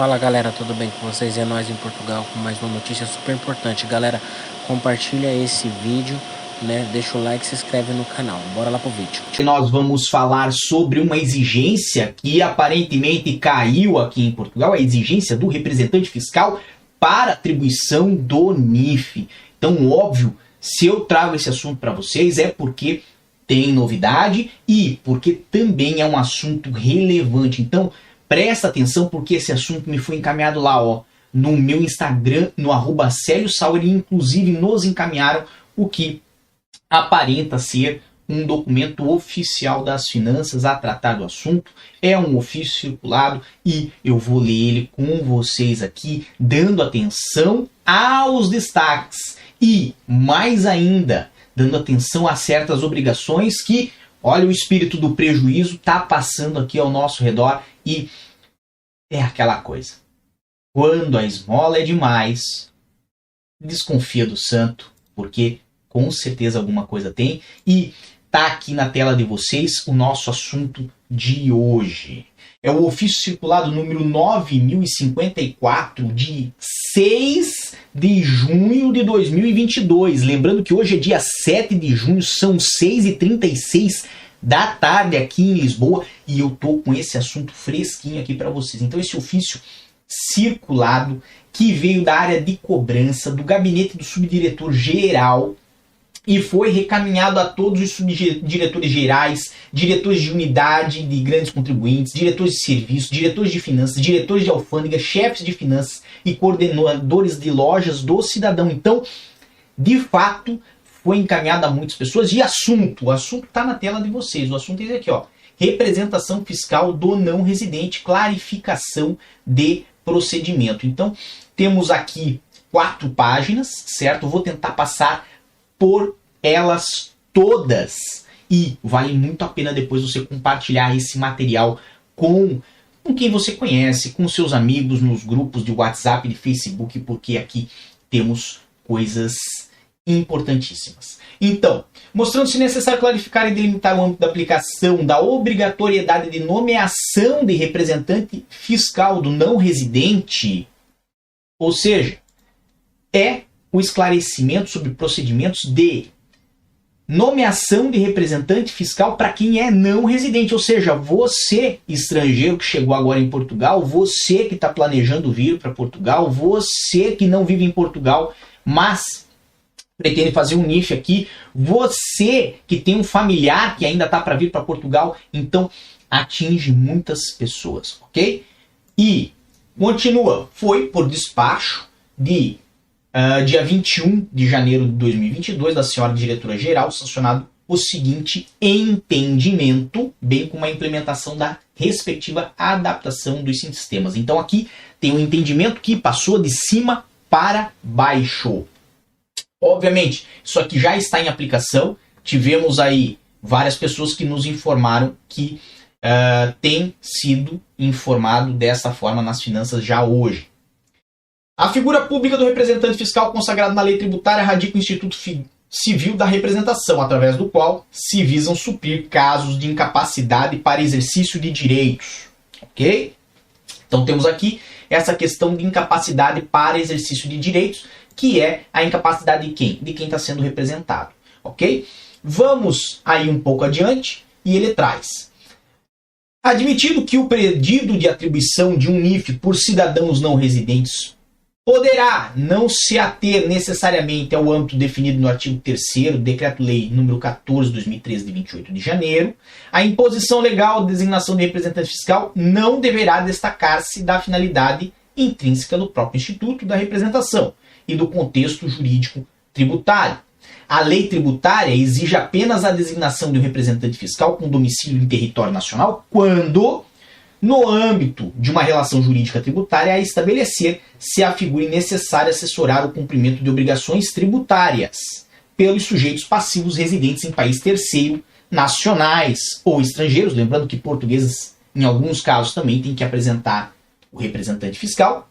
Fala galera, tudo bem com vocês? É nós em Portugal com mais uma notícia super importante. Galera, compartilha esse vídeo, né? Deixa o like e se inscreve no canal. Bora lá pro vídeo. Nós vamos falar sobre uma exigência que aparentemente caiu aqui em Portugal, a exigência do representante fiscal para atribuição do NIF. Então, óbvio, se eu trago esse assunto para vocês é porque tem novidade e porque também é um assunto relevante. Então, presta atenção porque esse assunto me foi encaminhado lá, ó, no meu Instagram, no @CélioSauer, e inclusive nos encaminharam o que aparenta ser um documento oficial das finanças a tratar do assunto. É um ofício circulado e eu vou ler ele com vocês aqui, dando atenção aos destaques e, mais ainda, dando atenção a certas obrigações que, olha, o espírito do prejuízo está passando aqui ao nosso redor. E é aquela coisa, quando a esmola é demais, desconfia do santo, porque com certeza alguma coisa tem. E tá aqui na tela de vocês o nosso assunto de hoje. É o ofício circulado número 9054 de 6 de junho de 2022. Lembrando que hoje é dia 7 de junho, são 6h36 da tarde aqui em Lisboa e eu tô com esse assunto fresquinho aqui para vocês. Então, esse ofício circulado que veio da área de cobrança do gabinete do subdiretor geral e foi recaminhado a todos os subdiretores gerais, diretores de unidade de grandes contribuintes, diretores de serviço, diretores de finanças, diretores de alfândega, chefes de finanças e coordenadores de lojas do cidadão. Então, de fato, foi encaminhado a muitas pessoas. E o assunto está na tela de vocês. O assunto é esse aqui, ó. Representação fiscal do não residente, clarificação de procedimento. Então, temos aqui 4 páginas, certo? Vou tentar passar por elas todas. E vale muito a pena depois você compartilhar esse material com quem você conhece, com seus amigos, nos grupos de WhatsApp, de Facebook, porque aqui temos coisas importantíssimas. Então, mostrando-se necessário clarificar e delimitar o âmbito da aplicação da obrigatoriedade de nomeação de representante fiscal do não residente, ou seja, é o esclarecimento sobre procedimentos de nomeação de representante fiscal para quem é não residente, ou seja, você estrangeiro que chegou agora em Portugal, você que está planejando vir para Portugal, você que não vive em Portugal, mas pretende fazer um NIF aqui, você que tem um familiar que ainda está para vir para Portugal, então atinge muitas pessoas, ok? E continua, foi por despacho de dia 21 de janeiro de 2022 da senhora diretora-geral, sancionado o seguinte entendimento, bem como a implementação da respectiva adaptação dos sistemas. Então aqui tem um entendimento que passou de cima para baixo. Obviamente, isso aqui já está em aplicação. Tivemos aí várias pessoas que nos informaram que tem sido informado dessa forma nas finanças já hoje. A figura pública do representante fiscal consagrado na lei tributária radica o Instituto Civil da Representação, através do qual se visam suprir casos de incapacidade para exercício de direitos. Ok? Então temos aqui essa questão de incapacidade para exercício de direitos, que é a incapacidade de quem? De quem está sendo representado. Ok? Vamos aí um pouco adiante e ele traz: admitido que o pedido de atribuição de um NIF por cidadãos não residentes poderá não se ater necessariamente ao âmbito definido no artigo 3º do Decreto-Lei nº 14/2013, de 28 de janeiro, a imposição legal de designação de representante fiscal não deverá destacar-se da finalidade intrínseca do próprio Instituto da Representação e do contexto jurídico tributário. A lei tributária exige apenas a designação de um representante fiscal com domicílio em território nacional quando, no âmbito de uma relação jurídica tributária, a estabelecer se a figura necessária assessorar o cumprimento de obrigações tributárias pelos sujeitos passivos residentes em país terceiro, nacionais ou estrangeiros, lembrando que portugueses, em alguns casos, também têm que apresentar o representante fiscal,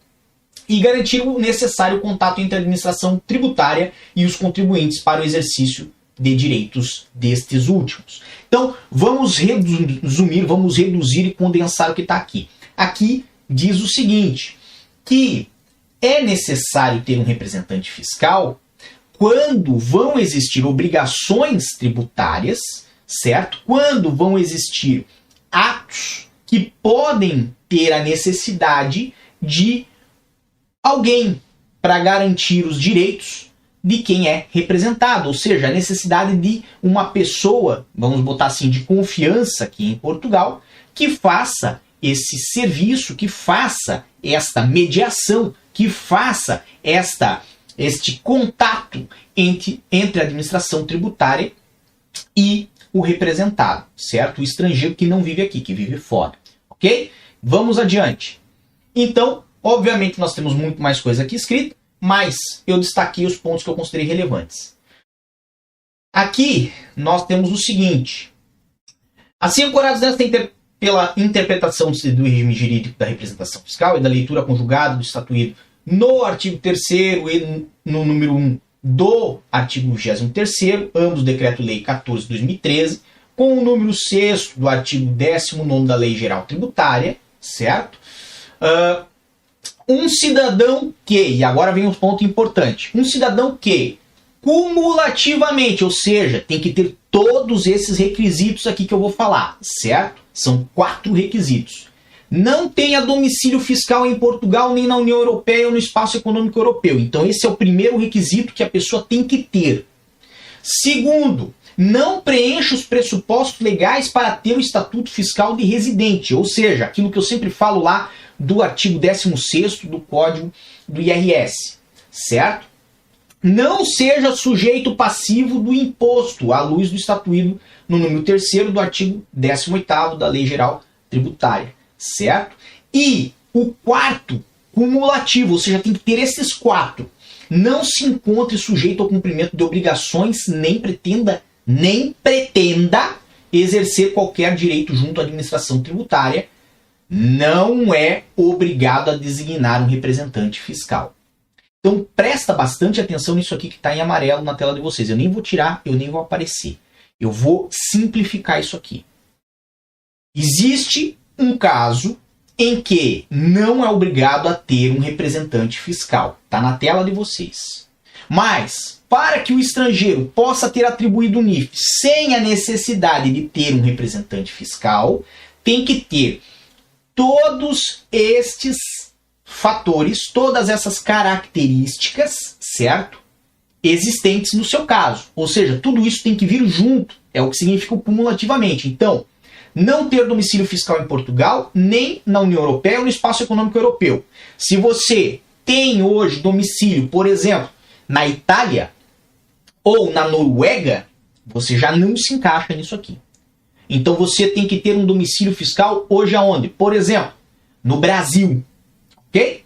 e garantir o necessário contato entre a administração tributária e os contribuintes para o exercício de direitos destes últimos. Então, vamos resumir, vamos reduzir e condensar o que está aqui. Aqui diz o seguinte: que é necessário ter um representante fiscal quando vão existir obrigações tributárias, certo? Quando vão existir atos que podem ter a necessidade de alguém para garantir os direitos de quem é representado, ou seja, a necessidade de uma pessoa, vamos botar assim, de confiança aqui em Portugal, que faça esse serviço, que faça esta mediação, que faça este contato entre a administração tributária e o representado, certo? O estrangeiro que não vive aqui, que vive fora, ok? Vamos adiante. Então, obviamente nós temos muito mais coisa aqui escrita, mas eu destaquei os pontos que eu considerei relevantes. Aqui nós temos o seguinte: assim ancorados pela interpretação do regime jurídico da representação fiscal e da leitura conjugada do estatuído no artigo 3º e no número 1 do artigo 23º, ambos Decreto-Lei 14 de 2013, com o número 6º do artigo 19º da Lei Geral Tributária, certo? Um cidadão que, e agora vem um ponto importante, um cidadão que cumulativamente, ou seja, tem que ter todos esses requisitos aqui que eu vou falar, certo? São 4 requisitos. Não tenha domicílio fiscal em Portugal, nem na União Europeia ou no Espaço Econômico Europeu. Então esse é o primeiro requisito que a pessoa tem que ter. Segundo, não preencha os pressupostos legais para ter o estatuto fiscal de residente, ou seja, aquilo que eu sempre falo lá do artigo 16º do Código do IRS, certo? Não seja sujeito passivo do imposto, à luz do estatuído no número 3º do artigo 18º da Lei Geral Tributária, certo? E o quarto, cumulativo, ou seja, tem que ter esses 4. Não se encontre sujeito ao cumprimento de obrigações, nem pretenda exercer qualquer direito junto à administração tributária, não é obrigado a designar um representante fiscal. Então presta bastante atenção nisso aqui que está em amarelo na tela de vocês. Eu nem vou tirar, eu nem vou aparecer. Eu vou simplificar isso aqui. Existe um caso em que não é obrigado a ter um representante fiscal. Está na tela de vocês. Mas, para que o estrangeiro possa ter atribuído o NIF sem a necessidade de ter um representante fiscal, tem que ter todos estes fatores, todas essas características, certo? Existentes no seu caso. Ou seja, tudo isso tem que vir junto. É o que significa o cumulativamente. Então, não ter domicílio fiscal em Portugal, nem na União Europeia ou no Espaço Econômico Europeu. Se você tem hoje domicílio, por exemplo, na Itália ou na Noruega, você já não se encaixa nisso aqui. Então você tem que ter um domicílio fiscal hoje aonde? Por exemplo, no Brasil. Ok?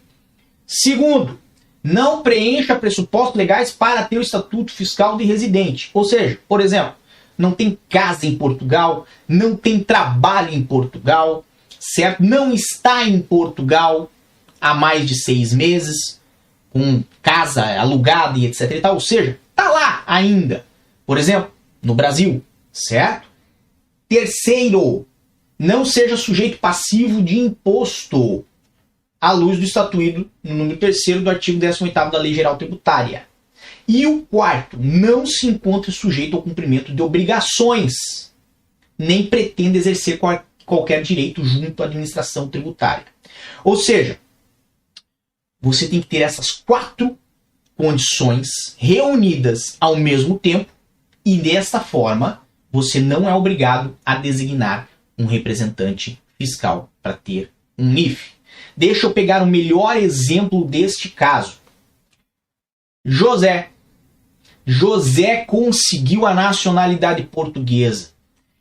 Segundo, não preencha pressupostos legais para ter o estatuto fiscal de residente. Ou seja, por exemplo, não tem casa em Portugal, não tem trabalho em Portugal, certo? Não está em Portugal há mais de 6 meses, com casa alugada e etc e tal. Ou seja, está lá ainda. Por exemplo, no Brasil, certo? Terceiro, não seja sujeito passivo de imposto, à luz do estatuído no número 3º do artigo 18º da Lei Geral Tributária. E o quarto, não se encontre sujeito ao cumprimento de obrigações, nem pretenda exercer qualquer direito junto à administração tributária. Ou seja, você tem que ter essas 4 condições reunidas ao mesmo tempo e desta forma você não é obrigado a designar um representante fiscal para ter um NIF. Deixa eu pegar o melhor exemplo deste caso. José conseguiu a nacionalidade portuguesa.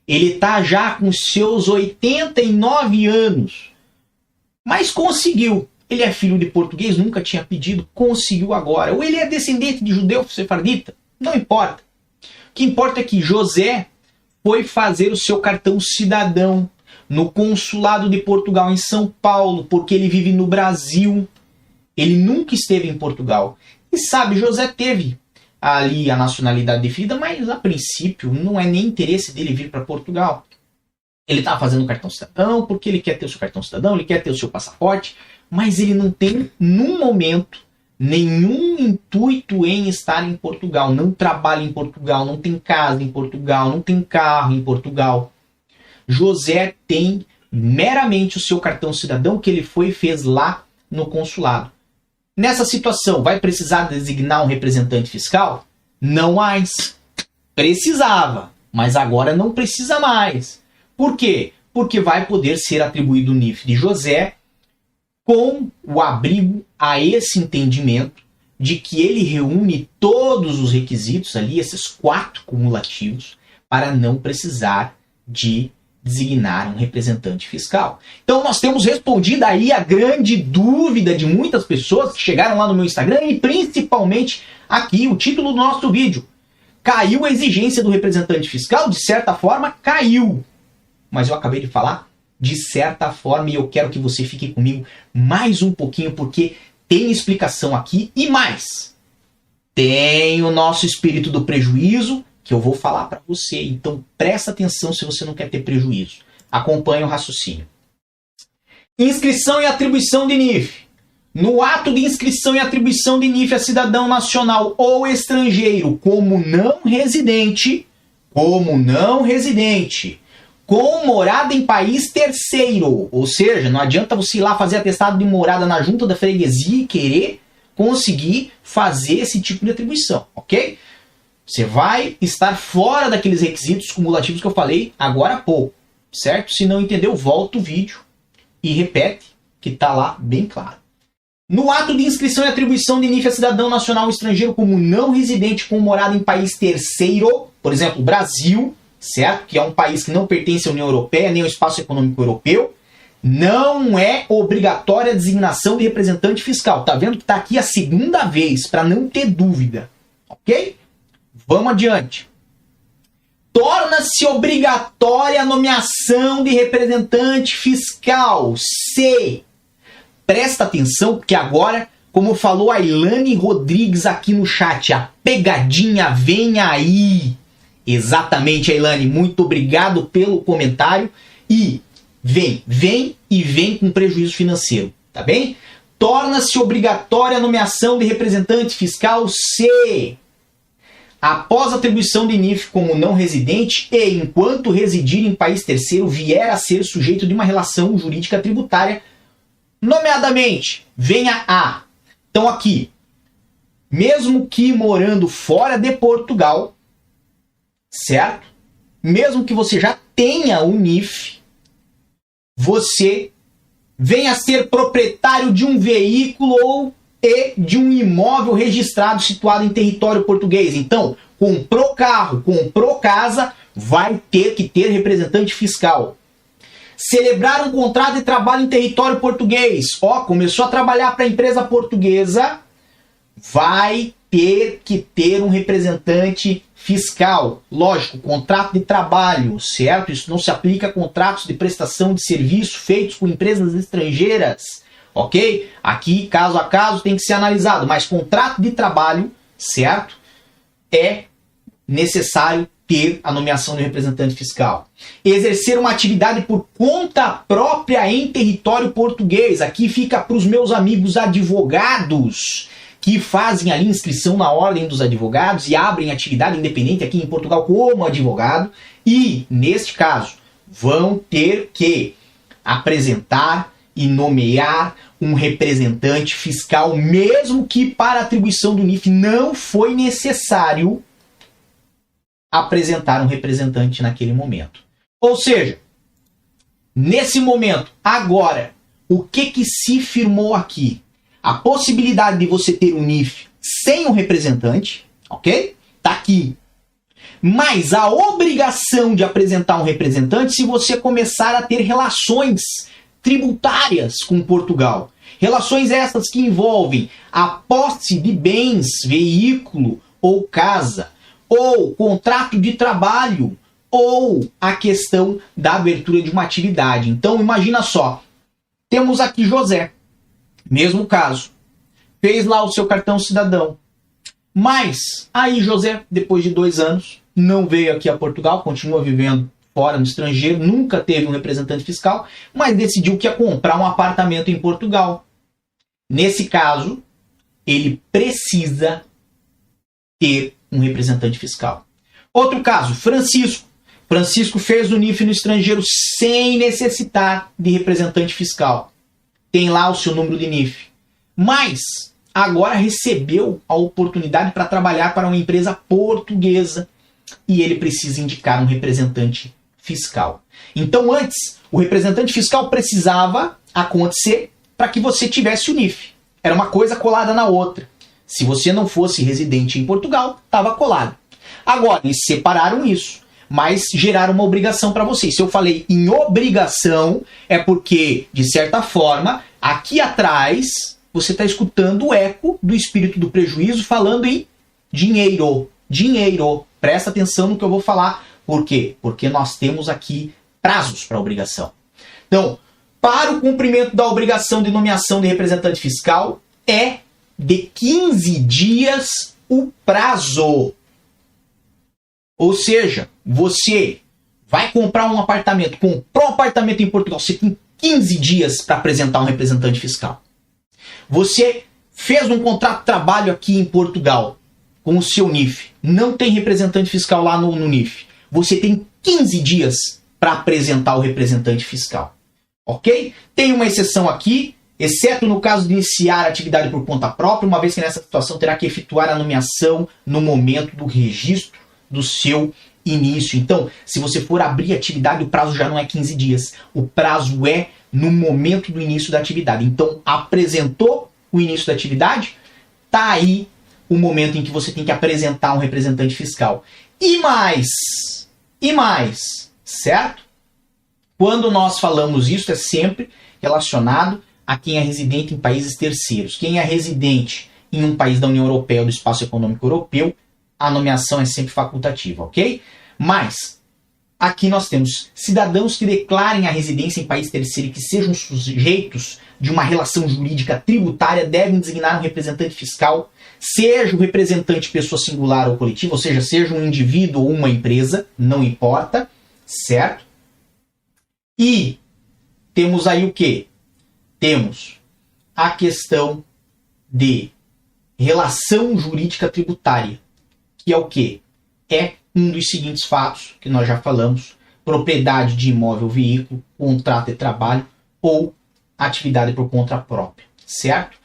Ele está já com seus 89 anos. Mas conseguiu. Ele é filho de português, nunca tinha pedido, conseguiu agora. Ou ele é descendente de judeu sefardita, não importa. O que importa é que José foi fazer o seu cartão cidadão no consulado de Portugal em São Paulo, porque ele vive no Brasil. Ele nunca esteve em Portugal. E sabe, José teve ali a nacionalidade definida, mas a princípio não é nem interesse dele vir para Portugal. Ele estava fazendo o cartão cidadão porque ele quer ter o seu cartão cidadão, ele quer ter o seu passaporte, mas ele não tem, num momento, nenhum intuito em estar em Portugal. Não trabalha em Portugal, não tem casa em Portugal, não tem carro em Portugal. José tem meramente o seu cartão cidadão que ele foi e fez lá no consulado. Nessa situação, vai precisar designar um representante fiscal? Não mais. Precisava, mas agora não precisa mais. Por quê? Porque vai poder ser atribuído o NIF de José com o abrigo a esse entendimento de que ele reúne todos os requisitos ali, esses 4 cumulativos, para não precisar de designar um representante fiscal. Então nós temos respondido aí a grande dúvida de muitas pessoas que chegaram lá no meu Instagram e principalmente aqui, o título do nosso vídeo. Caiu a exigência do representante fiscal? De certa forma, caiu. Mas eu acabei de falar de certa forma e eu quero que você fique comigo mais um pouquinho porque tem explicação aqui e mais. Tem o nosso espírito do prejuízo que eu vou falar para você. Então presta atenção se você não quer ter prejuízo. Acompanhe o raciocínio. Inscrição e atribuição de NIF. No ato de inscrição e atribuição de NIF a cidadão nacional ou estrangeiro como não residente, com morada em país terceiro, ou seja, não adianta você ir lá fazer atestado de morada na junta da freguesia e querer conseguir fazer esse tipo de atribuição, ok? Você vai estar fora daqueles requisitos cumulativos que eu falei agora há pouco, certo? Se não entendeu, volta o vídeo e repete, que está lá bem claro. No ato de inscrição e atribuição de NIF a cidadão nacional ou estrangeiro como não residente com morada em país terceiro, por exemplo, Brasil, certo? Que é um país que não pertence à União Europeia, nem ao Espaço Econômico Europeu, não é obrigatória a designação de representante fiscal. Tá vendo que está aqui a segunda vez, para não ter dúvida, ok? Vamos adiante. Torna-se obrigatória a nomeação de representante fiscal, se... Presta atenção, porque agora, como falou a Ilane Rodrigues aqui no chat, a pegadinha vem aí. Exatamente, Ilane, muito obrigado pelo comentário. E vem com prejuízo financeiro, tá bem? Torna-se obrigatória a nomeação de representante fiscal se, após atribuição de NIF como não residente e enquanto residir em país terceiro, vier a ser sujeito de uma relação jurídica tributária, nomeadamente, venha a. Então aqui, mesmo que morando fora de Portugal, certo? Mesmo que você já tenha o NIF, você venha a ser proprietário de um veículo e de um imóvel registrado situado em território português. Então, comprou carro, comprou casa, vai ter que ter representante fiscal. Celebrar um contrato de trabalho em território português. Começou a trabalhar para a empresa portuguesa, vai ter que ter um representante fiscal. Lógico, contrato de trabalho, certo? Isso não se aplica a contratos de prestação de serviço feitos com empresas estrangeiras, ok? Aqui, caso a caso, tem que ser analisado, mas contrato de trabalho, certo? É necessário ter a nomeação do representante fiscal. Exercer uma atividade por conta própria em território português. Aqui fica para os meus amigos advogados que fazem ali inscrição na ordem dos advogados e abrem atividade independente aqui em Portugal como advogado e, neste caso, vão ter que apresentar e nomear um representante fiscal, mesmo que para atribuição do NIF não foi necessário apresentar um representante naquele momento. Ou seja, nesse momento, agora, o que se firmou aqui? A possibilidade de você ter um NIF sem um representante, ok? Tá aqui. Mas a obrigação de apresentar um representante se você começar a ter relações tributárias com Portugal. Relações essas que envolvem a posse de bens, veículo ou casa, ou contrato de trabalho, ou a questão da abertura de uma atividade. Então, imagina só, temos aqui José, mesmo caso, fez lá o seu cartão cidadão, mas aí José, depois de 2 anos, não veio aqui a Portugal, continua vivendo fora no estrangeiro, nunca teve um representante fiscal, mas decidiu que ia comprar um apartamento em Portugal. Nesse caso, ele precisa ter um representante fiscal. Outro caso, Francisco. Francisco fez o NIF no estrangeiro sem necessitar de representante fiscal. Tem lá o seu número de NIF. Mas agora recebeu a oportunidade para trabalhar para uma empresa portuguesa e ele precisa indicar um representante fiscal. Então antes, o representante fiscal precisava acontecer para que você tivesse o NIF. Era uma coisa colada na outra. Se você não fosse residente em Portugal, estava colado. Agora, eles separaram isso, mas geraram uma obrigação para você. Se eu falei em obrigação, é porque, de certa forma, aqui atrás, você está escutando o eco do espírito do prejuízo falando em dinheiro. Dinheiro. Presta atenção no que eu vou falar. Por quê? Porque nós temos aqui prazos para a obrigação. Então, para o cumprimento da obrigação de nomeação de representante fiscal, é de 15 dias o prazo. Ou seja, você vai comprar um apartamento, comprou um apartamento em Portugal, você tem 15 dias para apresentar um representante fiscal. Você fez um contrato de trabalho aqui em Portugal com o seu NIF, não tem representante fiscal lá no NIF. Você tem 15 dias para apresentar o representante fiscal. Ok? Tem uma exceção aqui, exceto no caso de iniciar a atividade por conta própria, uma vez que nessa situação terá que efetuar a nomeação no momento do registro do seu início. Então, se você for abrir atividade, o prazo já não é 15 dias. O prazo é no momento do início da atividade. Então, apresentou o início da atividade, tá aí o momento em que você tem que apresentar um representante fiscal. E mais, certo? Quando nós falamos isso, é sempre relacionado a quem é residente em países terceiros. Quem é residente em um país da União Europeia ou do Espaço Econômico Europeu, a nomeação é sempre facultativa, ok? Mas, aqui nós temos cidadãos que declarem a residência em país terceiro e que sejam sujeitos de uma relação jurídica tributária devem designar um representante fiscal, seja o representante pessoa singular ou coletiva, ou seja um indivíduo ou uma empresa, não importa, certo? E temos aí o quê? Temos a questão de relação jurídica tributária, que é o quê? É um dos seguintes fatos que nós já falamos: propriedade de imóvel, veículo, contrato de trabalho ou atividade por conta própria, certo?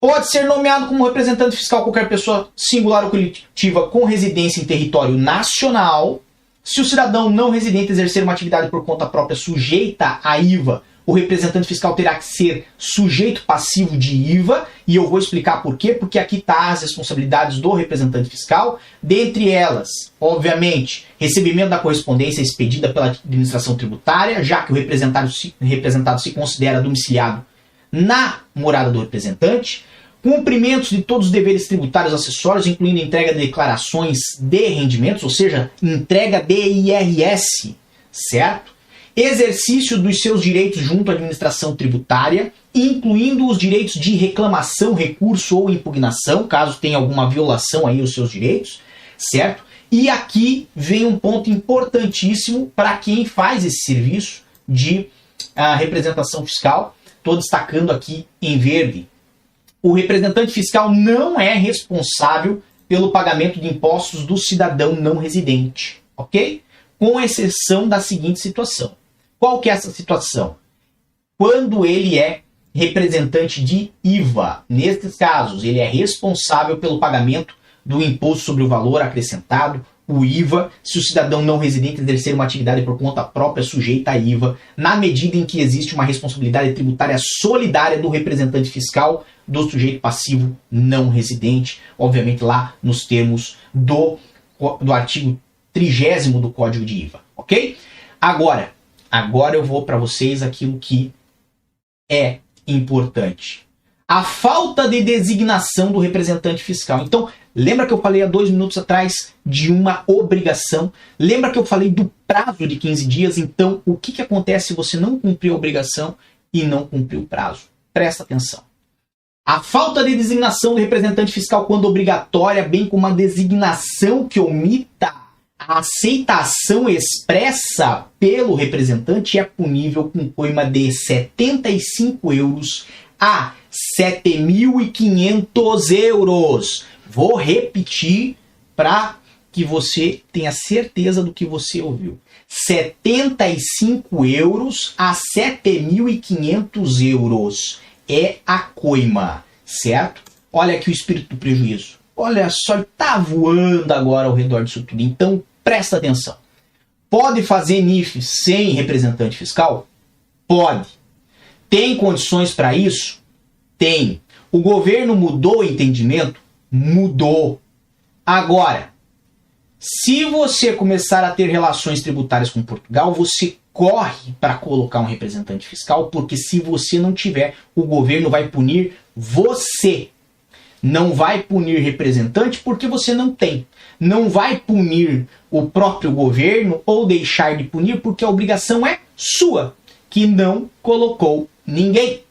Pode ser nomeado como representante fiscal qualquer pessoa singular ou coletiva com residência em território nacional. Se o cidadão não residente exercer uma atividade por conta própria sujeita a IVA, o representante fiscal terá que ser sujeito passivo de IVA, e eu vou explicar por quê, porque aqui está as responsabilidades do representante fiscal, dentre elas, obviamente, recebimento da correspondência expedida pela administração tributária, já que o representado se considera domiciliado na morada do representante, cumprimentos de todos os deveres tributários acessórios, incluindo entrega de declarações de rendimentos, ou seja, entrega de IRS, certo? Exercício dos seus direitos junto à administração tributária, incluindo os direitos de reclamação, recurso ou impugnação, caso tenha alguma violação aí aos seus direitos, certo? E aqui vem um ponto importantíssimo para quem faz esse serviço de representação fiscal. Estou destacando aqui em verde. O representante fiscal não é responsável pelo pagamento de impostos do cidadão não residente, ok? Com exceção da seguinte situação. Qual que é essa situação? Quando ele é representante de IVA. Nesses casos, ele é responsável pelo pagamento do imposto sobre o valor acrescentado, o IVA, se o cidadão não residente exercer uma atividade por conta própria sujeita a IVA, na medida em que existe uma responsabilidade tributária solidária do representante fiscal do sujeito passivo não residente, obviamente lá nos termos do artigo 30º do Código de IVA, ok? Agora eu vou para vocês aquilo que é importante. A falta de designação do representante fiscal. Então, lembra que eu falei há 2 minutos atrás de uma obrigação? Lembra que eu falei do prazo de 15 dias? Então, o que acontece se você não cumpriu a obrigação e não cumpriu o prazo? Presta atenção. A falta de designação do representante fiscal, quando obrigatória, bem como a designação que omita a aceitação expressa pelo representante, é punível com coima de 75 euros a 7.500 euros. Vou repetir para que você tenha certeza do que você ouviu. 75 euros a 7.500 euros é a coima, certo? Olha aqui o espírito do prejuízo. Olha só, ele tá voando agora ao redor disso tudo. Então, presta atenção. Pode fazer NIF sem representante fiscal? Pode. Tem condições para isso? Tem. O governo mudou o entendimento? Mudou. Agora, se você começar a ter relações tributárias com Portugal, você corre para colocar um representante fiscal, porque se você não tiver, o governo vai punir você. Não vai punir representante porque você não tem. Não vai punir o próprio governo ou deixar de punir porque a obrigação é sua, que não colocou ninguém.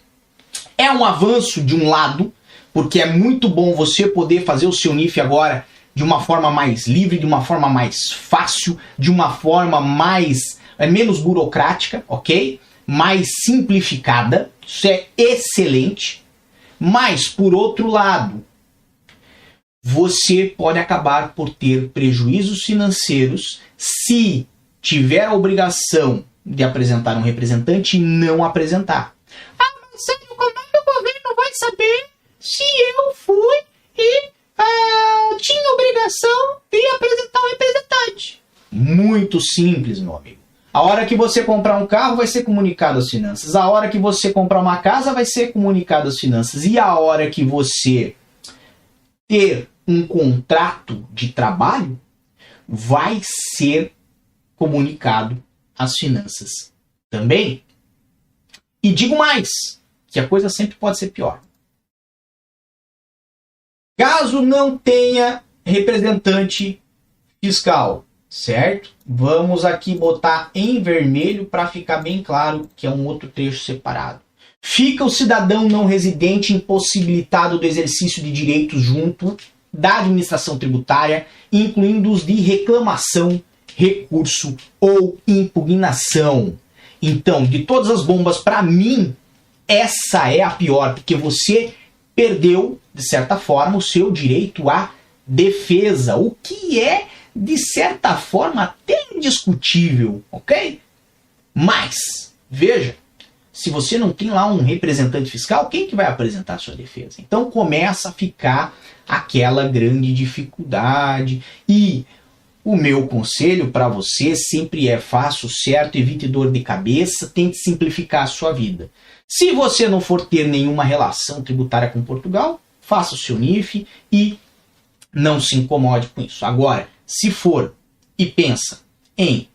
É um avanço de um lado, porque é muito bom você poder fazer o seu NIF agora de uma forma mais livre, de uma forma mais fácil, de uma forma menos burocrática, ok? Mais simplificada. Isso é excelente. Mas, por outro lado, você pode acabar por ter prejuízos financeiros se tiver a obrigação de apresentar um representante e não apresentar. Ah, mas sério, como é que o governo vai saber se eu fui e tinha obrigação de apresentar um representante? Muito simples, meu amigo. A hora que você comprar um carro vai ser comunicado as finanças. A hora que você comprar uma casa vai ser comunicado as finanças. E a hora que você ter um contrato de trabalho vai ser comunicado as finanças também. E digo mais, que a coisa sempre pode ser pior. Caso não tenha representante fiscal, certo? Vamos aqui botar em vermelho para ficar bem claro que é um outro trecho separado. Fica o cidadão não residente impossibilitado do exercício de direitos junto da administração tributária, incluindo os de reclamação, recurso ou impugnação. Então, de todas as bombas, para mim, essa é a pior, porque você perdeu, de certa forma, o seu direito à defesa, o que é, de certa forma, até indiscutível, ok? Mas, veja, se você não tem lá um representante fiscal, quem que vai apresentar a sua defesa? Então começa a ficar aquela grande dificuldade. E o meu conselho para você sempre é: faça o certo, evite dor de cabeça, tente simplificar a sua vida. Se você não for ter nenhuma relação tributária com Portugal, faça o seu NIF e não se incomode com isso. Agora, se for e pensa em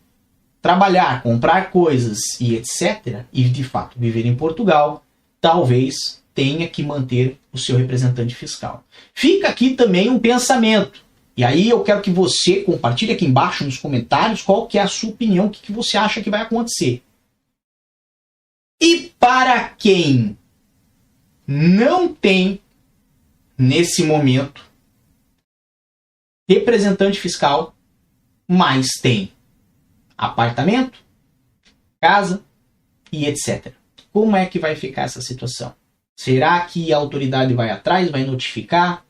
trabalhar, comprar coisas e etc., e de fato viver em Portugal, talvez tenha que manter o seu representante fiscal. Fica aqui também um pensamento. E aí eu quero que você compartilhe aqui embaixo nos comentários qual que é a sua opinião, o que você acha que vai acontecer. E para quem não tem, nesse momento, representante fiscal, mas tem apartamento, casa e etc. Como é que vai ficar essa situação? Será que a autoridade vai atrás, vai notificar?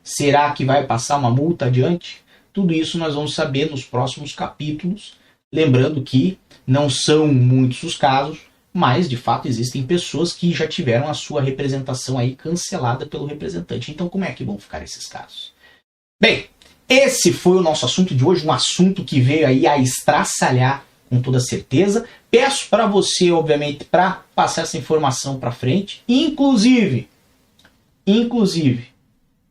Será que vai passar uma multa adiante? Tudo isso nós vamos saber nos próximos capítulos. Lembrando que não são muitos os casos, mas de fato existem pessoas que já tiveram a sua representação aí cancelada pelo representante. Então como é que vão ficar esses casos? Bem, esse foi o nosso assunto de hoje, um assunto que veio aí a estraçalhar com toda certeza. Peço para você, obviamente, para passar essa informação para frente. Inclusive,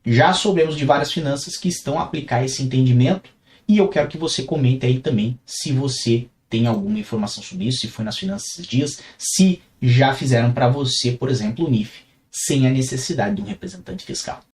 já soubemos de várias finanças que estão a aplicar esse entendimento e eu quero que você comente aí também se você tem alguma informação sobre isso, se foi nas finanças esses dias, se já fizeram para você, por exemplo, o NIF, sem a necessidade de um representante fiscal.